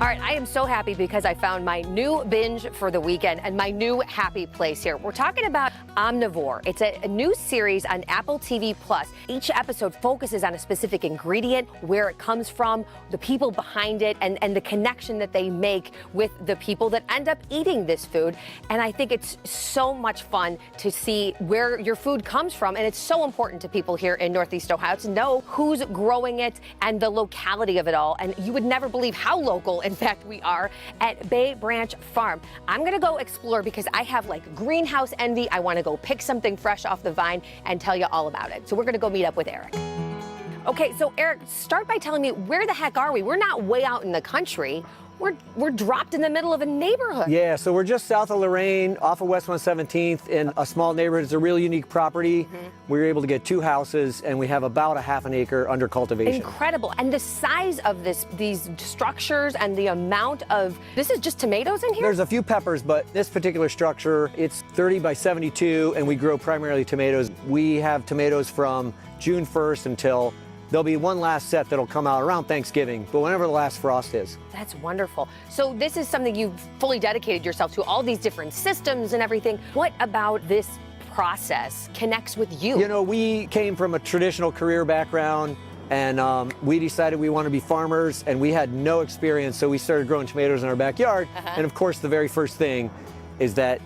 All right, I am so happy because I found my new binge for the weekend and my new happy place here. We're talking about Omnivore. It's a new series on Apple TV+. Each episode focuses on a specific ingredient, where it comes from, the people behind it, and the connection that they make with the people that end up eating this food. And I think it's so much fun to see where your food comes from. And it's so important to people here in Northeast Ohio to know who's growing it and the locality of it all. And you would never believe how local, in fact, we are at Bay Branch Farm. I'm going to go explore because I have like greenhouse envy. I want to go pick something fresh off the vine and tell you all about it. So we're going to go meet up with Eric. Okay, so Eric, start by telling me, where the heck are we? We're not way out in the country. We're dropped in the middle of a neighborhood. Yeah, so we're just south of Lorain, off of West 117th, in a small neighborhood. It's a really unique property. We were able to get 2 houses, and we have about a half an acre under cultivation. Incredible. And the size of these structures and the amount of, this is just tomatoes in here? There's a few peppers, but this particular structure, it's 30 by 72, and we grow primarily tomatoes. We have tomatoes from June 1st until there'll be one last set that'll come out around Thanksgiving, but whenever the last frost is. That's wonderful. So this is something you've fully dedicated yourself to, all these different systems and everything. What about this process connects with you? You know, we came from a traditional career background, and we decided we want to be farmers, and we had no experience, so we started growing tomatoes in our backyard. And of course, the very first thing is that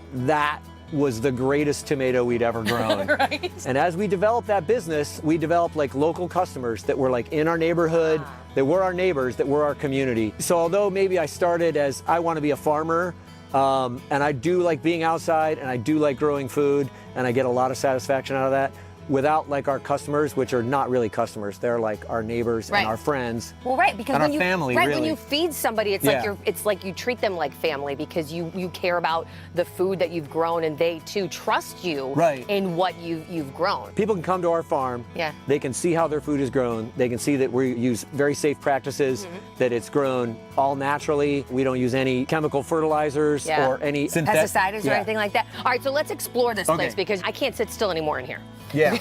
was the greatest tomato we'd ever grown. Right. And as we developed that business, we developed like local customers that were like in our neighborhood, that were our neighbors, that were our community. So although maybe I started as I want to be a farmer, and I do like being outside, and I do like growing food, and I get a lot of satisfaction out of that, without like our customers, which are not really customers, they're like our neighbors and our friends. Well, right, because and when our you family, right, really. when you feed somebody, it's like you treat them like family, because you care about the food that you've grown, and they too trust you in what you've grown. People can come to our farm. Yeah. They can see how their food is grown. They can see that we use very safe practices, that it's grown all naturally. We don't use any chemical fertilizers or any pesticides or anything like that. All right, so let's explore this place, because I can't sit still anymore in here. Yeah.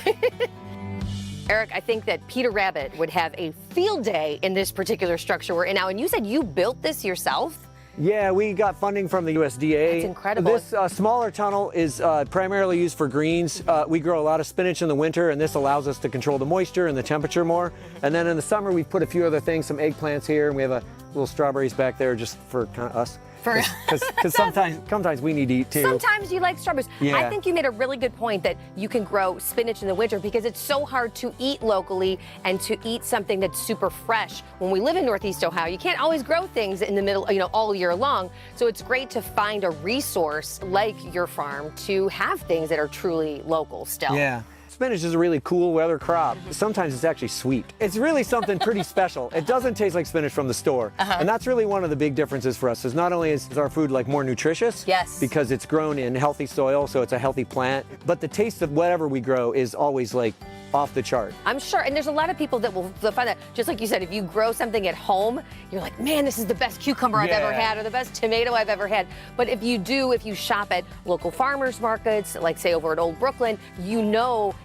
Eric, I think that Peter Rabbit would have a field day in this particular structure we're in now. And you said you built this yourself? Yeah, we got funding from the USDA. That's incredible. This smaller tunnel is primarily used for greens. We grow a lot of spinach in the winter, and this allows us to control the moisture and the temperature more. And then in the summer, we've put a few other things, some eggplants here, and we have a little strawberries back there just for kind of us. Because sometimes we need to eat too. Sometimes you like strawberries. Yeah. I think you made a really good point that you can grow spinach in the winter, because it's so hard to eat locally and to eat something that's super fresh. When we live in Northeast Ohio, you can't always grow things in the middle, all year long. So it's great to find a resource like your farm to have things that are truly local still. Yeah. Spinach is a really cool weather crop. Sometimes it's actually sweet. It's really something pretty special. It doesn't taste like spinach from the store. And that's really one of the big differences for us, is not only is our food like more nutritious, because it's grown in healthy soil, so it's a healthy plant, but the taste of whatever we grow is always like off the chart. I'm sure, and there's a lot of people that will find that, just like you said, if you grow something at home, you're like, man, this is the best cucumber I've ever had, or the best tomato I've ever had. But if you shop at local farmers markets, like say over at Old Brooklyn,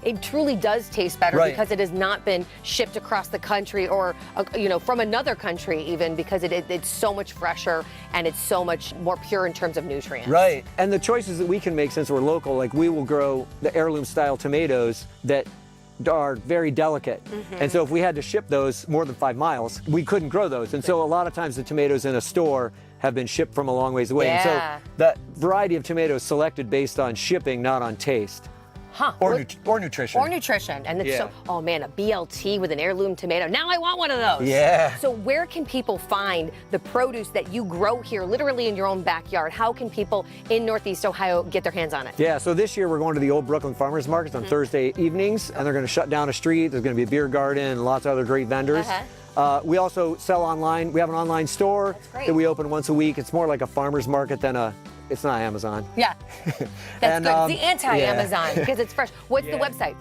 it truly does taste better, because it has not been shipped across the country, or from another country even, because it's so much fresher and it's so much more pure in terms of nutrients. Right, and the choices that we can make since we're local, like we will grow the heirloom style tomatoes that are very delicate. And so if we had to ship those more than 5 miles, we couldn't grow those. And so a lot of times the tomatoes in a store have been shipped from a long ways away. And so that variety of tomatoes selected based on shipping, not on taste. Or nutrition. Or nutrition. And it's oh man, a BLT with an heirloom tomato. Now I want one of those. Yeah. So where can people find the produce that you grow here, literally in your own backyard? How can people in Northeast Ohio get their hands on it? Yeah, so this year we're going to the Old Brooklyn Farmers Markets on Thursday evenings, and they're going to shut down a street. There's going to be a beer garden and lots of other great vendors. We also sell online. We have an online store that we open once a week. It's more like a farmer's market than it's not Amazon. Yeah, that's good. It's the anti-Amazon, because it's fresh. What's the website?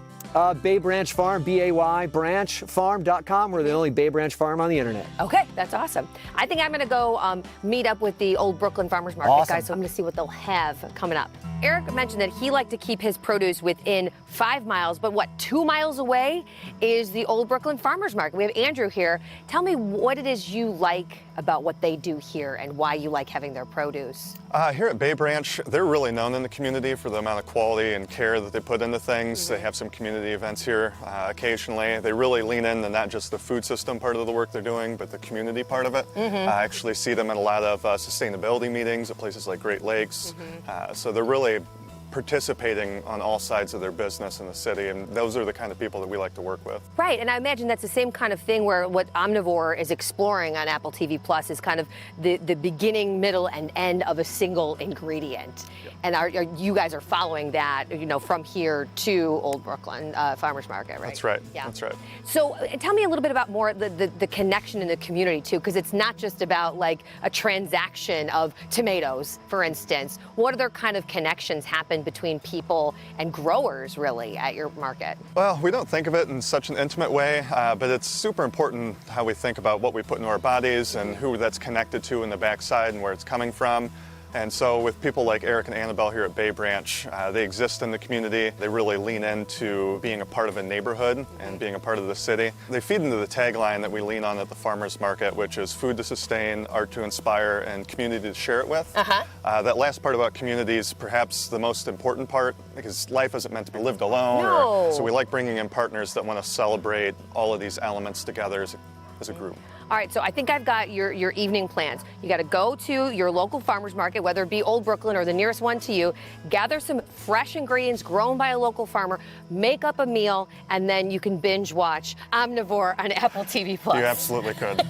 Bay Branch Farm, B-A-Y, branchfarm.com. We're the only Bay Branch farm on the internet. Okay, that's awesome. I think I'm going to go meet up with the Old Brooklyn Farmers Market guys, so I'm going to see what they'll have coming up. Eric mentioned that he liked to keep his produce within 5 miles, but 2 miles away is the Old Brooklyn Farmers Market. We have Andrew here. Tell me what it is you like about what they do here and why you like having their produce? Here at Bay Branch, they're really known in the community for the amount of quality and care that they put into things. They have some community events here occasionally. They really lean into not just the food system part of the work they're doing, but the community part of it. I actually see them in a lot of sustainability meetings at places like Great Lakes. So they're really participating on all sides of their business in the city, and those are the kind of people that we like to work with. Right, and I imagine that's the same kind of thing where what Omnivore is exploring on Apple TV Plus is kind of the beginning, middle, and end of a single ingredient. Yep. And you guys are following that, from here to Old Brooklyn Farmers Market, right? That's right. Yeah. That's right. So tell me a little bit about more the connection in the community too, because it's not just about like a transaction of tomatoes, for instance. What other kind of connections happen between people and growers really at your market? Well, we don't think of it in such an intimate way, but it's super important how we think about what we put into our bodies and who that's connected to in the backside and where it's coming from. And so with people like Eric and Annabelle here at Bay Branch, they exist in the community. They really lean into being a part of a neighborhood and being a part of the city. They feed into the tagline that we lean on at the farmers market, which is food to sustain, art to inspire, and community to share it with. That last part about community is perhaps the most important part, because life isn't meant to be lived alone. No. So we like bringing in partners that want to celebrate all of these elements together as a group. All right, so I think I've got your evening plans. You got to go to your local farmers market, whether it be Old Brooklyn or the nearest one to you, gather some fresh ingredients grown by a local farmer, make up a meal, and then you can binge watch Omnivore on Apple TV Plus. You absolutely could.